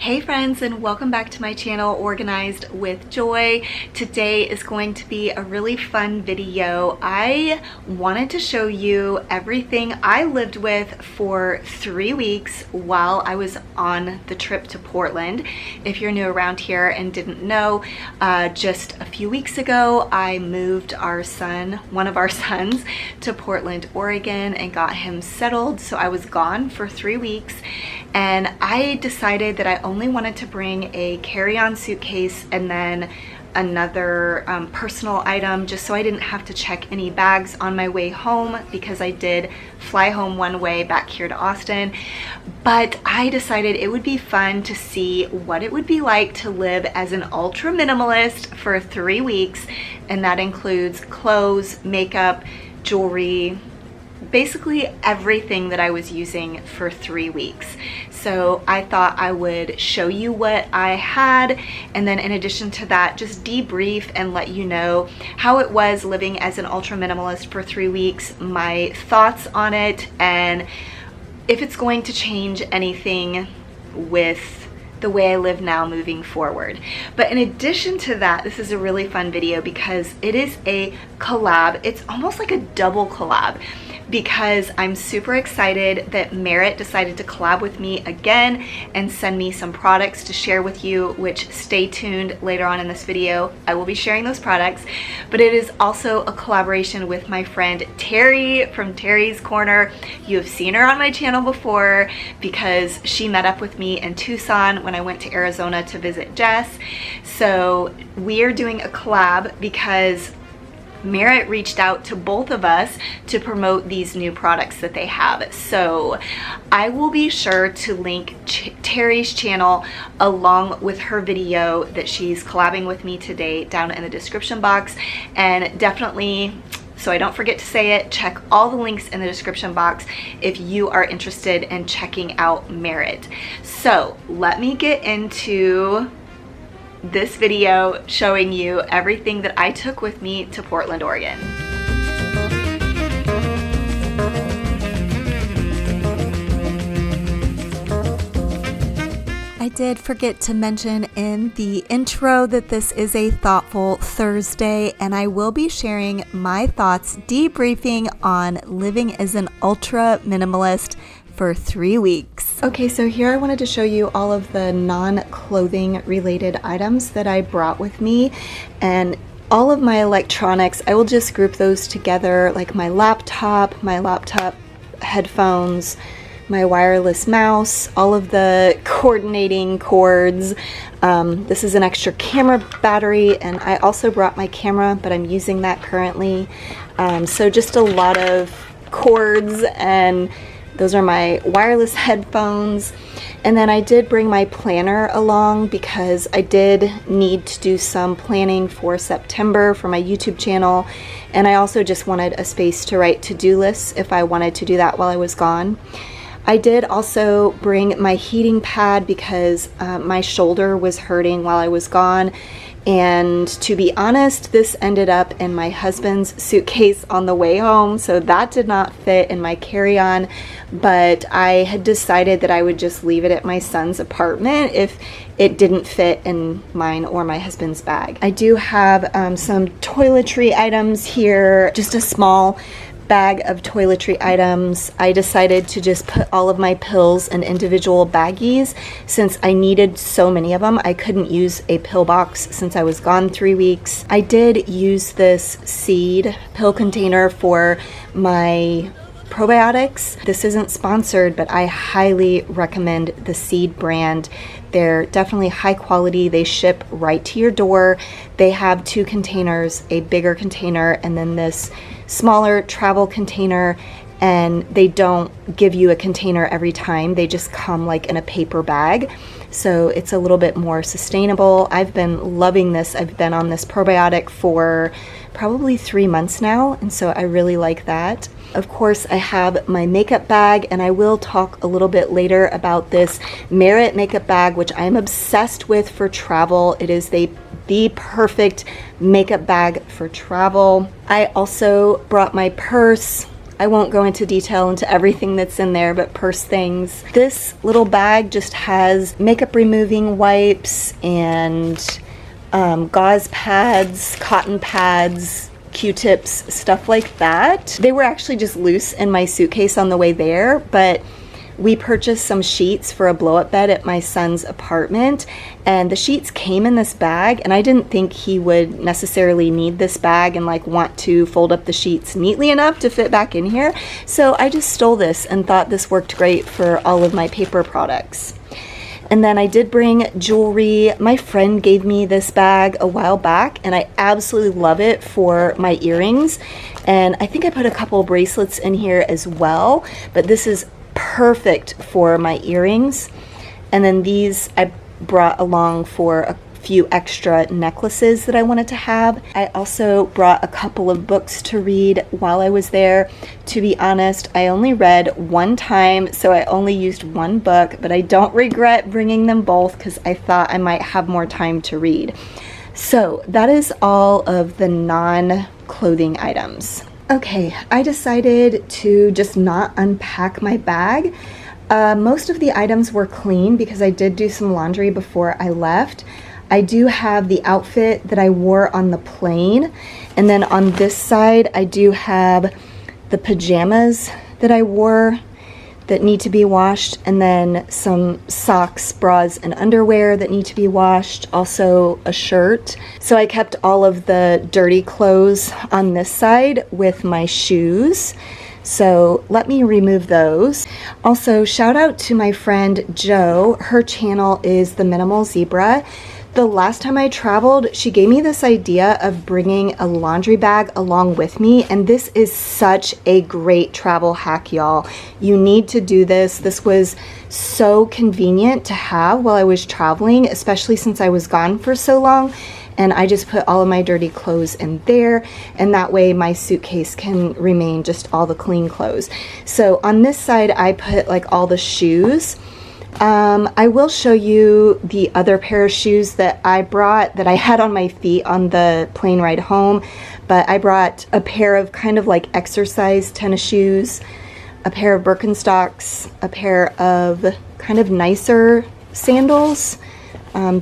Hey friends, and welcome back to my channel, Organized with Joy. Today is going to be a really fun video. I wanted to show you everything I lived with for 3 weeks while I was on the trip to Portland. If you're new around here and didn't know, just a few weeks ago I moved one of our sons, to Portland, Oregon and got him settled. So I was gone for 3 weeks. And I decided that I only wanted to bring a carry-on suitcase and then another personal item, just so I didn't have to check any bags on my way home, because I did fly home one way back here to Austin. But I decided it would be fun to see what it would be like to live as an ultra minimalist for 3 weeks, and that includes clothes, makeup, jewelry, basically everything that I was using for 3 weeks. So I thought I would show you what I had, and then in addition to that, just debrief and let you know how it was living as an ultra minimalist for 3 weeks, my thoughts on it, and if it's going to change anything with the way I live now moving forward. But in addition to that, this is a really fun video because it is a collab. It's almost like a double collab, because I'm super excited that Merit decided to collab with me again and send me some products to share with you, which stay tuned later on in this video. I will be sharing those products, but it is also a collaboration with my friend Terry from Terry's Corner. You have seen her on my channel before because she met up with me in Tucson when I went to Arizona to visit Jess. So we are doing a collab because Merit reached out to both of us to promote these new products that they have. So I will be sure to link Terry's channel along with her video that she's collabing with me today down in the description box. And definitely, so I don't forget to say it, check all the links in the description box if you are interested in checking out Merit. So let me get into this video showing you everything that I took with me to Portland, Oregon. I did forget to mention in the intro that this is a Thoughtful Thursday, and I will be sharing my thoughts, debriefing on living as an ultra minimalist for 3 weeks. Okay, so here I wanted to show you all of the non-clothing related items that I brought with me, and all of my electronics. I will just group those together, like my laptop headphones, my wireless mouse, all of the coordinating cords. This is an extra camera battery, and I also brought my camera, but I'm using that currently. So just a lot of cords, and those are my wireless headphones. And then I did bring my planner along because I did need to do some planning for September for my YouTube channel. And I also just wanted a space to write to-do lists if I wanted to do that while I was gone. I did also bring my heating pad because my shoulder was hurting while I was gone. And to be honest, this ended up in my husband's suitcase on the way home, so that did not fit in my carry-on, but I had decided that I would just leave it at my son's apartment if it didn't fit in mine or my husband's bag. I do have some toiletry items here, just a small bag of toiletry items. I decided to just put all of my pills in individual baggies since I needed so many of them. I couldn't use a pill box since I was gone 3 weeks. I did use this seed pill container for my probiotics. This isn't sponsored, but I highly recommend the Seed brand. They're definitely high quality. They ship right to your door. They have 2 containers, a bigger container and then this smaller travel container, and they don't give you a container every time. They just come like in a paper bag. So it's a little bit more sustainable. I've been loving this. I've been on this probiotic for probably 3 months now, and so I really like that. Of course, I have my makeup bag, and I will talk a little bit later about this Merit makeup bag, which I'm obsessed with for travel. It is the perfect makeup bag for travel. I also brought my purse, I won't go into detail into everything that's in there, but purse things. This little bag just has makeup removing wipes and gauze pads, cotton pads, Q-tips, stuff like that. They were actually just loose in my suitcase on the way there, but we purchased some sheets for a blow-up bed at my son's apartment, and the sheets came in this bag, and I didn't think he would necessarily need this bag and like want to fold up the sheets neatly enough to fit back in here. So I just stole this and thought this worked great for all of my paper products. And then I did bring jewelry. My friend gave me this bag a while back, and I absolutely love it for my earrings. And I think I put a couple bracelets in here as well, but this is perfect for my earrings. And then these I brought along for a few extra necklaces that I wanted to have. I also brought a couple of books to read while I was there. To be honest, I only read one time, so I only used one book, but I don't regret bringing them both because I thought I might have more time to read. So that is all of the non-clothing items. Okay, I decided to just not unpack my bag. Most of the items were clean because I did do some laundry before I left. I do have the outfit that I wore on the plane, and then on this side I do have the pajamas that I wore that need to be washed, and then some socks, bras, and underwear that need to be washed, also a shirt. So I kept all of the dirty clothes on this side with my shoes. So let me remove those. Also, shout out to my friend Jo. Her channel is The Minimal Zebra. The last time I traveled, she gave me this idea of bringing a laundry bag along with me, and this is such a great travel hack, y'all. You need to do this. This was so convenient to have while I was traveling, especially since I was gone for so long, and I just put all of my dirty clothes in there, and that way my suitcase can remain just all the clean clothes. So on this side, I put like all the shoes. I will show you the other pair of shoes that I brought that I had on my feet on the plane ride home, but I brought a pair of kind of like exercise tennis shoes, a pair of Birkenstocks, a pair of kind of nicer sandals,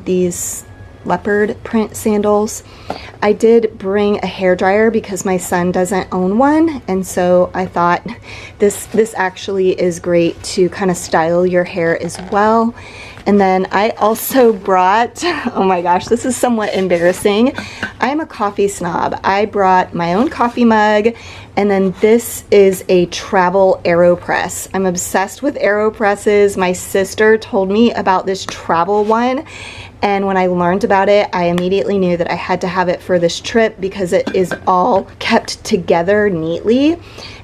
these leopard print sandals. I did bring a hairdryer because my son doesn't own one, and so I thought this actually is great to kind of style your hair as well. And then I also brought, oh my gosh, this is somewhat embarrassing. I'm a coffee snob. I brought my own coffee mug, and then this is a travel AeroPress. I'm obsessed with AeroPresses. My sister told me about this travel one, and when I learned about it, I immediately knew that I had to have it for this trip because it is all kept together neatly.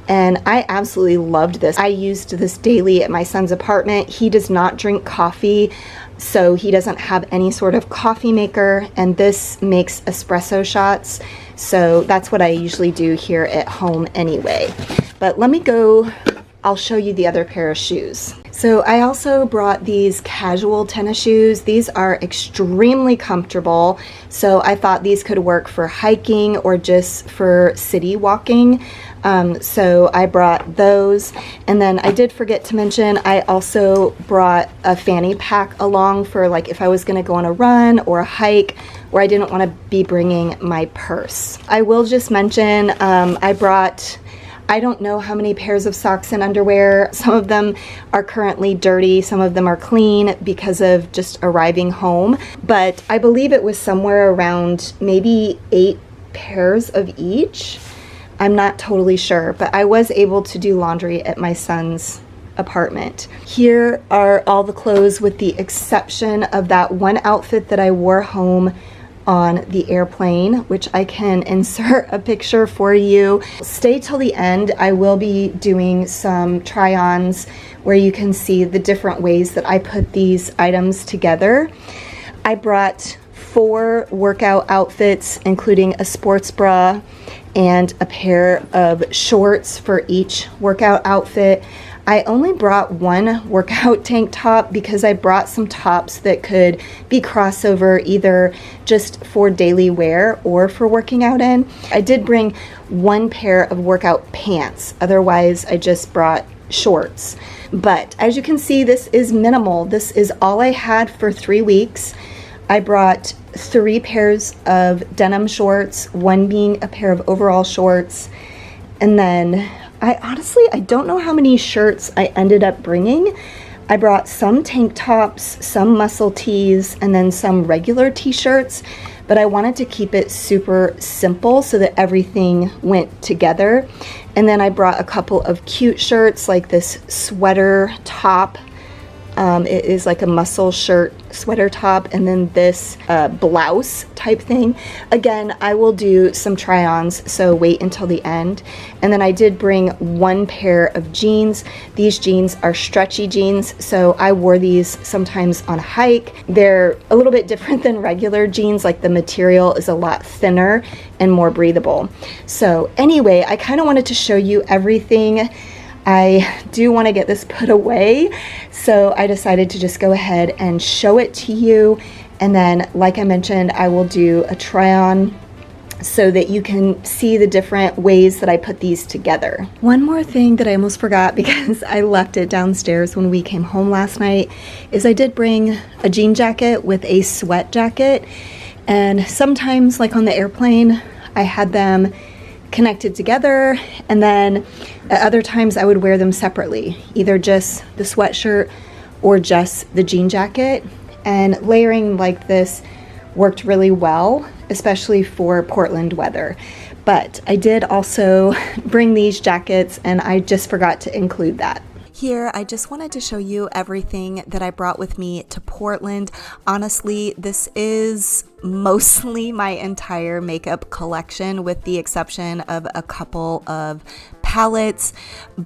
And I absolutely loved this. I used this daily at my son's apartment. He does not drink coffee, so he doesn't have any sort of coffee maker, and this makes espresso shots. So that's what I usually do here at home anyway. But let me go, I'll show you the other pair of shoes. So I also brought these casual tennis shoes. These are extremely comfortable, so I thought these could work for hiking or just for city walking. So I brought those, and then I did forget to mention I also brought a fanny pack along for like if I was going to go on a run or a hike where I didn't want to be bringing my purse. I will just mention I brought, I don't know how many pairs of socks and underwear. Some of them are currently dirty, some of them are clean because of just arriving home, but I believe it was somewhere around maybe 8 pairs of each. I'm not totally sure, but I was able to do laundry at my son's apartment. Here are all the clothes with the exception of that one outfit that I wore home on the airplane, which I can insert a picture for you. Stay till the end. I will be doing some try-ons where you can see the different ways that I put these items together. I brought 4 workout outfits, including a sports bra and a pair of shorts for each workout outfit. I only brought one workout tank top because I brought some tops that could be crossover either just for daily wear or for working out in. I did bring one pair of workout pants. Otherwise, I just brought shorts. But as you can see, this is minimal. This is all I had for 3 weeks. I brought 3 pairs of denim shorts, one being a pair of overall shorts, and then I don't know how many shirts I ended up bringing. I brought some tank tops, some muscle tees, and then some regular t-shirts, but I wanted to keep it super simple so that everything went together. And then I brought a couple of cute shirts, like this sweater top. It is like a muscle shirt sweater top, and then this blouse type thing. Again, I will do some try-ons, so wait until the end. And then I did bring one pair of jeans. These jeans are stretchy jeans, so I wore these sometimes on a hike. They're a little bit different than regular jeans, like the material is a lot thinner and more breathable. So anyway, I kind of wanted to show you everything. I do want to get this put away, so I decided to just go ahead and show it to you, and then like I mentioned, I will do a try on so that you can see the different ways that I put these together. One more thing that I almost forgot because I left it downstairs when we came home last night is I did bring a jean jacket with a sweat jacket, and sometimes like on the airplane I had them connected together, and then at other times I would wear them separately, either just the sweatshirt or just the jean jacket. And layering like this worked really well, especially for Portland weather. But I did also bring these jackets, and I just forgot to include that. Here, I just wanted to show you everything that I brought with me to Portland. Honestly, this is mostly my entire makeup collection with the exception of a couple of palettes,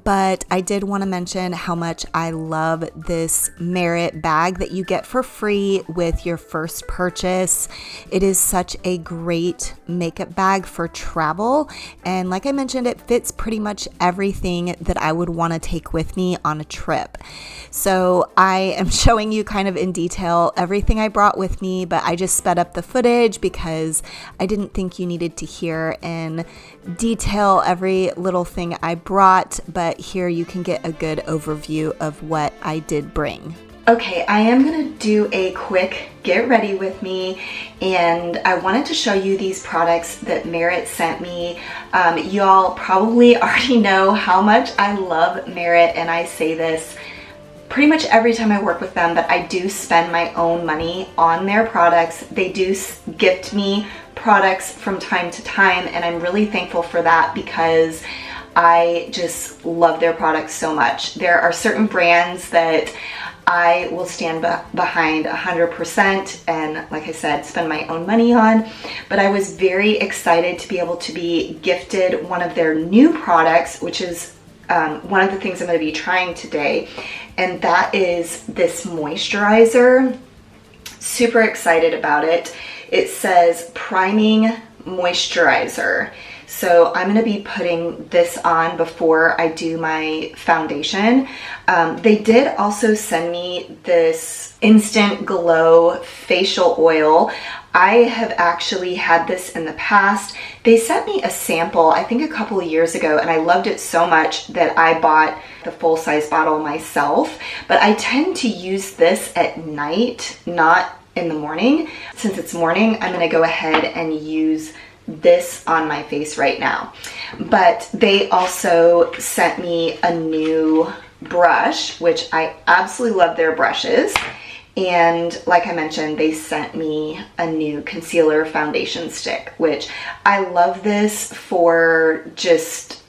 but I did want to mention how much I love this Merit bag that you get for free with your first purchase. It is such a great makeup bag for travel, and like I mentioned, it fits pretty much everything that I would want to take with me on a trip. So I am showing you kind of in detail everything I brought with me, but I just sped up the footage because I didn't think you needed to hear in detail every little thing I brought, but here you can get a good overview of what I did bring. Okay, I am gonna do a quick get ready with me, and I wanted to show you these products that Merit sent me. Y'all probably already know how much I love Merit, and I say this pretty much every time I work with them, but I do spend my own money on their products. They do gift me products from time to time, and I'm really thankful for that because I just love their products so much. There are certain brands that I will stand behind 100% and, like I said, spend my own money on, but I was very excited to be able to be gifted one of their new products, which is one of the things I'm going to be trying today, and that is this moisturizer. Super excited about it. It says priming moisturizer. So I'm going to be putting this on before I do my foundation. They did also send me this Instant Glow facial oil. I have actually had this in the past. They sent me a sample, I think a couple of years ago, and I loved it so much that I bought the full-size bottle myself. But I tend to use this at night, not in the morning. Since it's morning, I'm going to go ahead and use this on my face right now. But they also sent me a new brush, which I absolutely love their brushes. And like I mentioned, they sent me a new concealer foundation stick, which I love this for just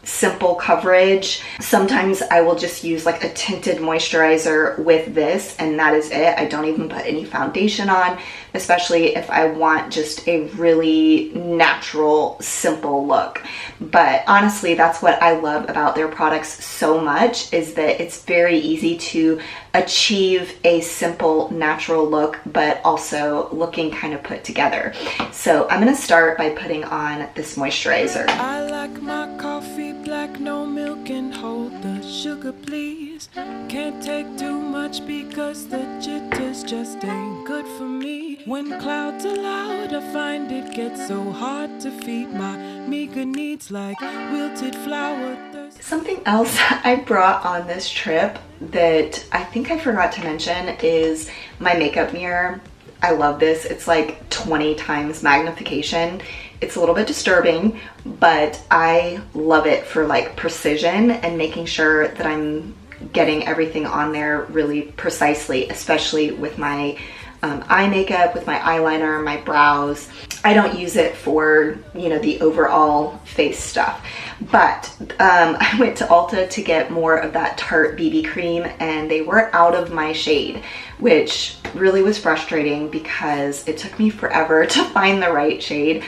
simple coverage. Sometimes I will just use like a tinted moisturizer with this, and that is it. I don't even put any foundation on, especially if I want just a really natural, simple look. But honestly, that's what I love about their products so much, is that it's very easy to achieve a simple, natural look, but also looking kind of put together. So I'm gonna start by putting on this moisturizer. I like my coffee black, no milk, and hold the sugar, please. Can't take too much because the jitters just ain't good for me. When clouds are loud, I find it gets so hard to feed my meager needs like wilted flower. Something else I brought on this trip that I think I forgot to mention is my makeup mirror. I love this. It's like 20 times magnification. It's a little bit disturbing, but I love it for like precision and making sure that I'm getting everything on there really precisely, especially with my eye makeup, with my eyeliner, my brows. I don't use it for, you know, the overall face stuff. But I went to Ulta to get more of that Tarte BB cream and they were out of my shade, which really was frustrating because it took me forever to find the right shade.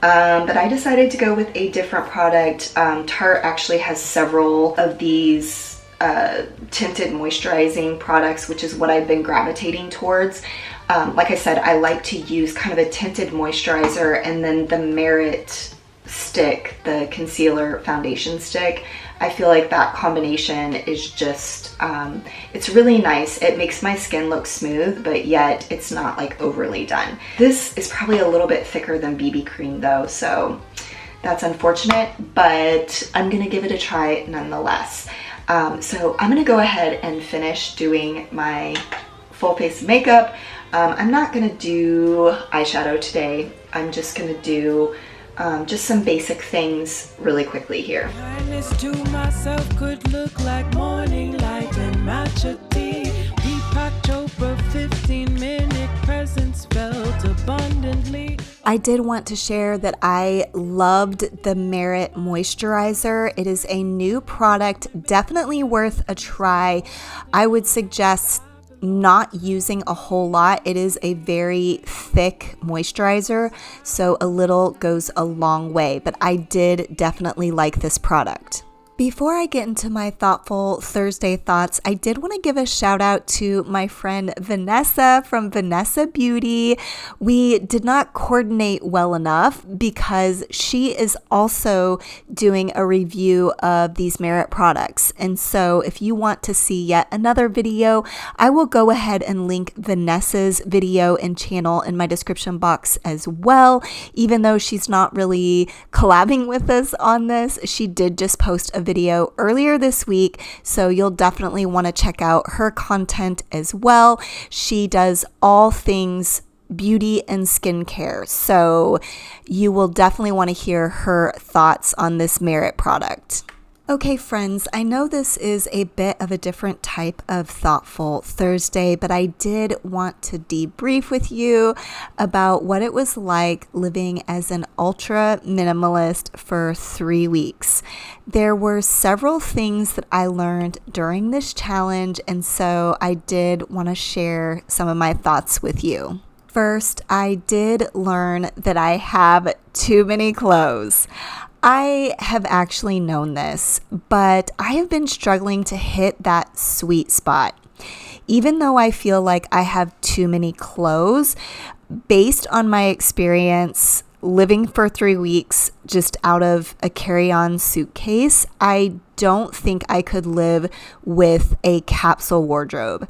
But I decided to go with a different product. Tarte actually has several of these tinted moisturizing products, which is what I've been gravitating towards. Like I said, I like to use kind of a tinted moisturizer and then the Merit stick, the concealer foundation stick. I feel like that combination is just, it's really nice. It makes my skin look smooth, but yet it's not like overly done. This is probably a little bit thicker than BB cream though, so that's unfortunate, but I'm gonna give it a try nonetheless. So I'm gonna go ahead and finish doing my full face makeup. I'm not gonna do eyeshadow today. I'm just gonna do just some basic things really quickly here. Kindness to myself could look like morning light and matcha tea. Deepak Chopra 15-minute presents felt abundantly. I did want to share that I loved the Merit moisturizer. It is a new product, definitely worth a try. I would suggest not using a whole lot. It is a very thick moisturizer, so a little goes a long way, but I did definitely like this product. Before I get into my thoughtful Thursday thoughts, I did want to give a shout out to my friend Vanessa from Vanessa Beauty. We did not coordinate well enough because she is also doing a review of these Merit products. And so if you want to see yet another video, I will go ahead and link Vanessa's video and channel in my description box as well. Even though she's not really collabing with us on this, she did just post a video earlier this week, so you'll definitely want to check out her content as well. She does all things beauty and skincare, so you will definitely want to hear her thoughts on this Merit product. Okay, friends, I know this is a bit of a different type of thoughtful Thursday, but I did want to debrief with you about what it was like living as an ultra minimalist for 3 weeks. There were several things that I learned during this challenge, and so I did want to share some of my thoughts with you. First, I did learn that I have too many clothes. I have actually known this, but I have been struggling to hit that sweet spot. Even though I feel like I have too many clothes, based on my experience living for 3 weeks just out of a carry-on suitcase, I don't think I could live with a capsule wardrobe.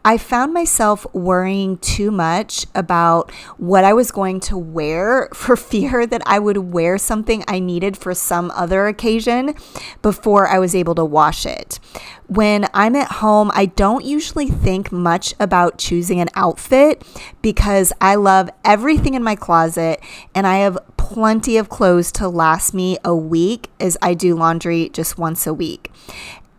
I found myself worrying too much about what I was going to wear for fear that I would wear something I needed for some other occasion before I was able to wash it. When I'm at home, I don't usually think much about choosing an outfit because I love everything in my closet and I have plenty of clothes to last me a week as I do laundry just once a week.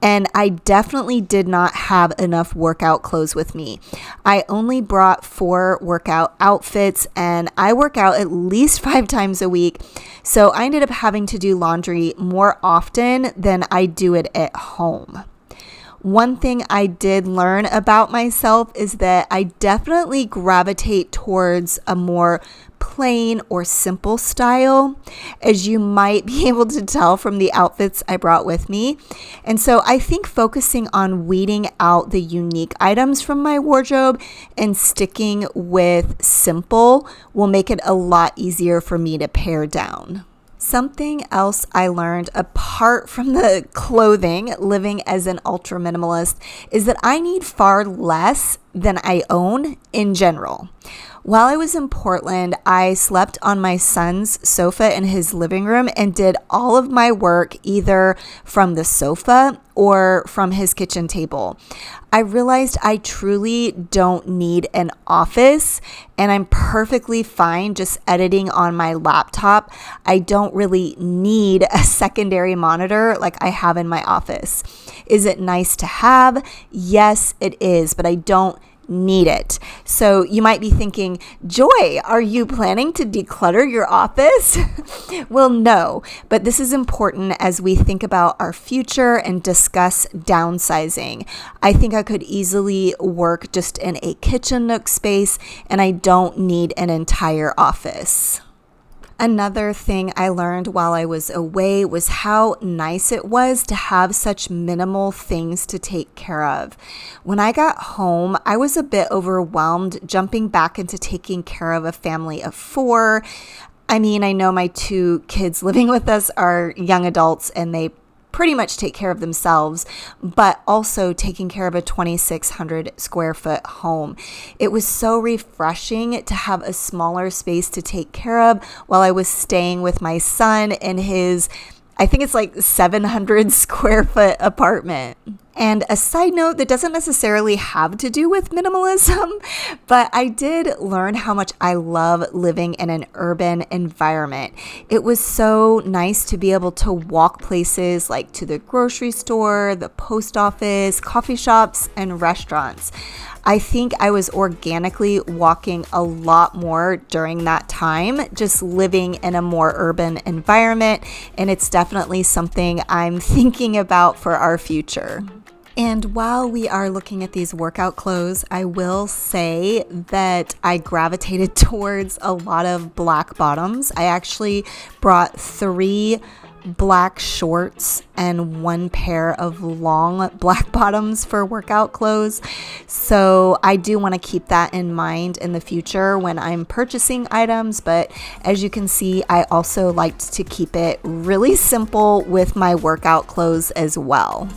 And I definitely did not have enough workout clothes with me. I only brought 4 workout outfits and I work out at least 5 times a week. So I ended up having to do laundry more often than I do it at home. One thing I did learn about myself is that I definitely gravitate towards a more plain or simple style, as you might be able to tell from the outfits I brought with me. And so I think focusing on weeding out the unique items from my wardrobe and sticking with simple will make it a lot easier for me to pare down. Something else I learned apart from the clothing, living as an ultra minimalist, is that I need far less than I own in general. While I was in Portland, I slept on my son's sofa in his living room and did all of my work either from the sofa or from his kitchen table. I realized I truly don't need an office, and I'm perfectly fine just editing on my laptop. I don't really need a secondary monitor like I have in my office. Is it nice to have? Yes, it is, but I don't need it. So you might be thinking, Joy, are you planning to declutter your office? Well, no, but this is important as we think about our future and discuss downsizing. I think I could easily work just in a kitchen nook space, and I don't need an entire office. Another thing I learned while I was away was how nice it was to have such minimal things to take care of. When I got home, I was a bit overwhelmed jumping back into taking care of a family of 4. I mean, I know my 2 kids living with us are young adults and they pretty much take care of themselves, but also taking care of a 2,600 square foot home. It was so refreshing to have a smaller space to take care of while I was staying with my son in his, I think it's like 700 square foot apartment. And a side note that doesn't necessarily have to do with minimalism, but I did learn how much I love living in an urban environment. It was so nice to be able to walk places like to the grocery store, the post office, coffee shops, and restaurants. I think I was organically walking a lot more during that time, just living in a more urban environment, and it's definitely something I'm thinking about for our future. And while we are looking at these workout clothes, I will say that I gravitated towards a lot of black bottoms. I actually brought 3 black shorts and 1 pair of long black bottoms for workout clothes. So I do want to keep that in mind in the future when I'm purchasing items. But as you can see, I also liked to keep it really simple with my workout clothes as well.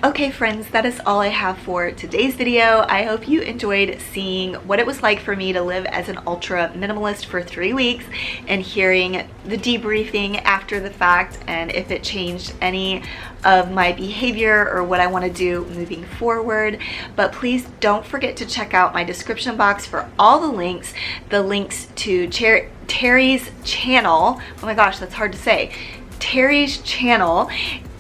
Okay friends, that is all I have for today's video. I hope you enjoyed seeing what it was like for me to live as an ultra minimalist for 3 weeks and hearing the debriefing after the fact and if it changed any of my behavior or what I want to do moving forward. But please don't forget to check out my description box for all the links to Terry's channel. Oh my gosh, that's hard to say. Terry's channel,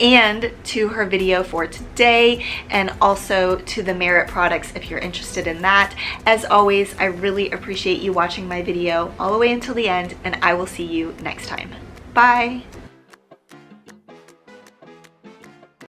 and to her video for today, and also to the Merit products if you're interested in that. As always, I really appreciate you watching my video all the way until the end, and I will see you next time. Bye!